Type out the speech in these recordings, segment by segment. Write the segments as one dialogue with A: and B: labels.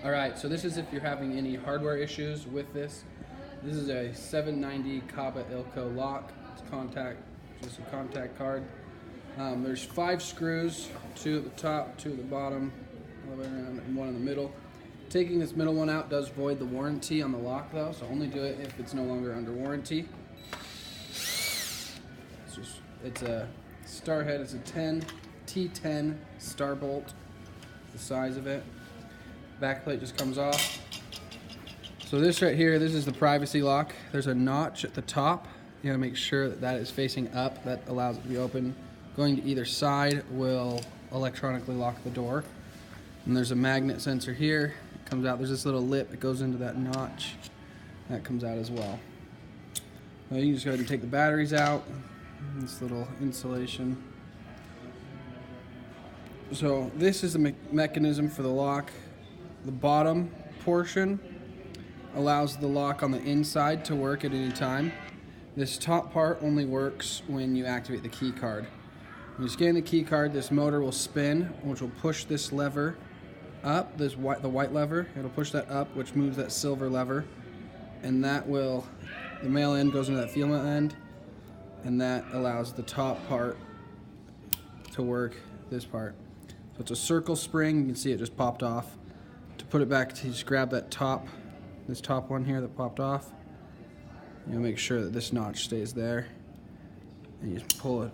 A: All right, so this is if you're having any hardware issues with this. This is a 790 Kaba ilco lock. It's just a contact card. There's 5 screws, 2 at the top, 2 at the bottom, all the way around, and 1 in the middle. Taking this middle one out does void the warranty on the lock though, so only do it if it's no longer under warranty. It's a star head, it's a T10 star bolt, the size of it. Back plate just comes off. So this right here, this is the privacy lock. There's a notch at the top. You gotta make sure that that is facing up. That allows it to be open. Going to either side will electronically lock the door. And there's a magnet sensor here. It comes out, there's this little lip that goes into that notch. That comes out as well. Now you can just go ahead and take the batteries out. This little insulation. So this is the mechanism for the lock. The bottom portion allows the lock on the inside to work at any time. This top part only works when you activate the key card. When you scan the key card, this motor will spin, which will push this lever up, the white lever. It'll push that up, which moves that silver lever, and that will, the male end goes into that female end, and that allows the top part to work, this part. So it's a circle spring. You can see it just popped off. To put it back, you just grab that top, this top one here that popped off. You'll make sure that this notch stays there, and you just pull it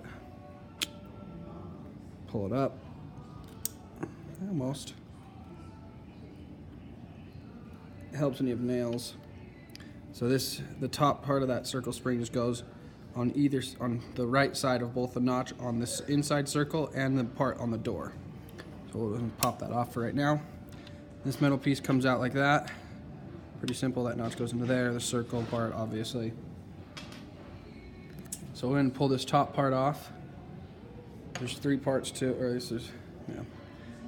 A: up, almost. It helps when you have nails. So the top part of that circle spring just goes on the right side of both the notch on this inside circle and the part on the door. So we'll pop that off for right now. This metal piece comes out like that. Pretty simple, that notch goes into there, the circle part obviously. So we're going to pull this top part off. There's 3 parts to it, or this is, yeah.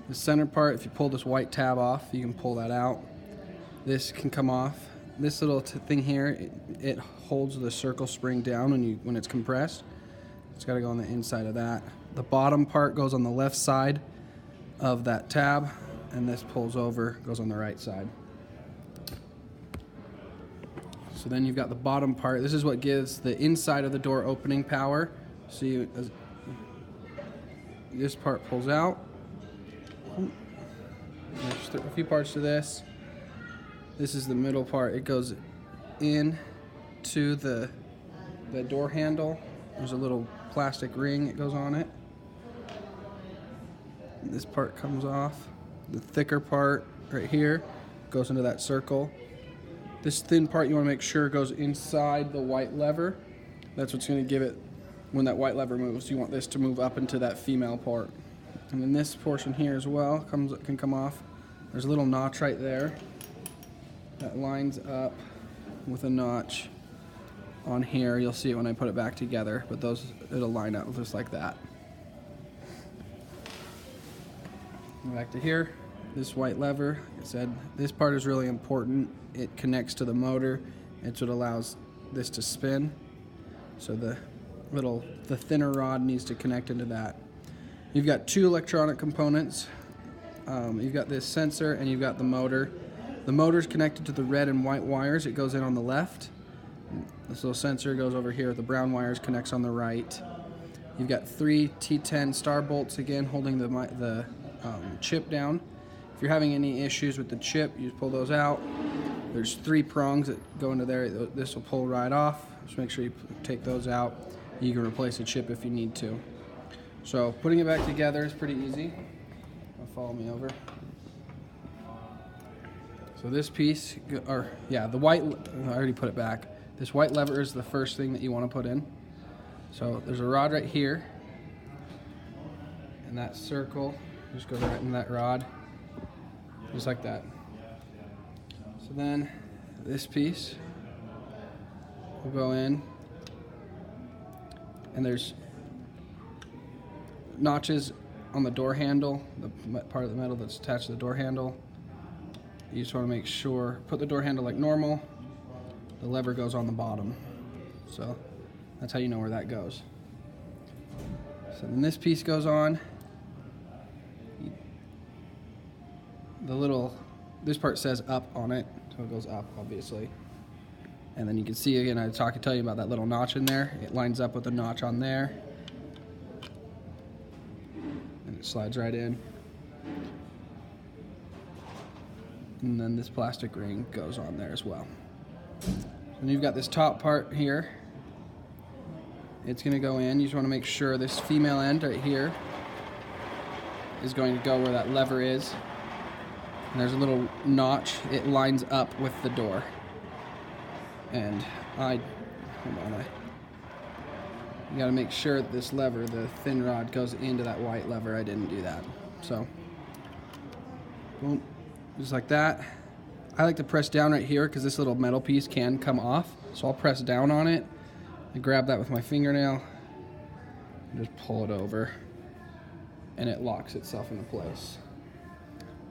A: The center part, if you pull this white tab off, you can pull that out. This can come off. This little thing here, it holds the circle spring down when it's compressed. It's got to go on the inside of that. The bottom part goes on the left side of that tab, and this pulls over, goes on the right side. So then you've got the bottom part. This is what gives the inside of the door opening power. See, this part pulls out. There's a few parts to this. This is the middle part. It goes in to the door handle. There's a little plastic ring that goes on it. This part comes off. The thicker part right here goes into that circle. This thin part you want to make sure goes inside the white lever. That's what's going to give it, when that white lever moves, you want this to move up into that female part. And then this portion here as well can come off. There's a little notch right there that lines up with a notch on here. You'll see it when I put it back together, but it'll line up just like that. Back to here, this white lever, like I said, this part is really important. It connects to the motor. It's what allows this to spin. So the thinner rod needs to connect into that. You've got 2 electronic components. You've got this sensor and you've got the motor. The motor is connected to the red and white wires. It goes in on the left. This little sensor goes over here. The brown wires connects on the right. You've got 3 T10 star bolts again holding the chip down. If you're having any issues with the chip, you just pull those out. There's 3 prongs that go into there. This will pull right off. Just make sure you take those out. You can replace the chip if you need to. So putting it back together is pretty easy. Follow me over. So this piece, the white, I already put it back. This white lever is the first thing that you want to put in. So there's a rod right here. And that circle just goes right in that rod. Just like that. So then this piece will go in. And there's notches on the door handle, the part of the metal that's attached to the door handle. You just want to make sure, put the door handle like normal. The lever goes on the bottom. So that's how you know where that goes. So then this piece goes on. The little this part says up on it, so it goes up, obviously. And then you can see again, tell you about that little notch in there. It lines up with the notch on there. And it slides right in. And then this plastic ring goes on there as well. And you've got this top part here. It's gonna go in. You just wanna make sure this female end right here is going to go where that lever is. And there's a little notch. It lines up with the door. And you gotta make sure that this lever, the thin rod, goes into that white lever. I didn't do that. So, boom, just like that. I like to press down right here because this little metal piece can come off. So I'll press down on it and grab that with my fingernail and just pull it over, and it locks itself into place.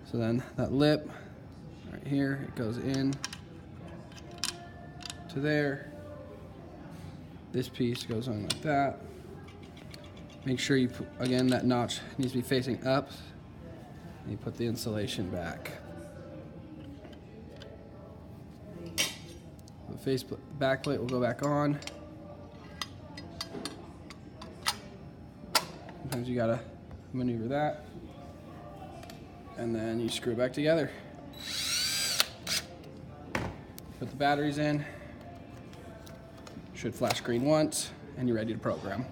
A: So then that lip right here, it goes in to there. This piece goes on like that. Make sure you put, again, that notch needs to be facing up. And you put the insulation back. The back plate will go back on. Sometimes you gotta maneuver that. And then you screw it back together. Put the batteries in. Should flash green once, and you're ready to program.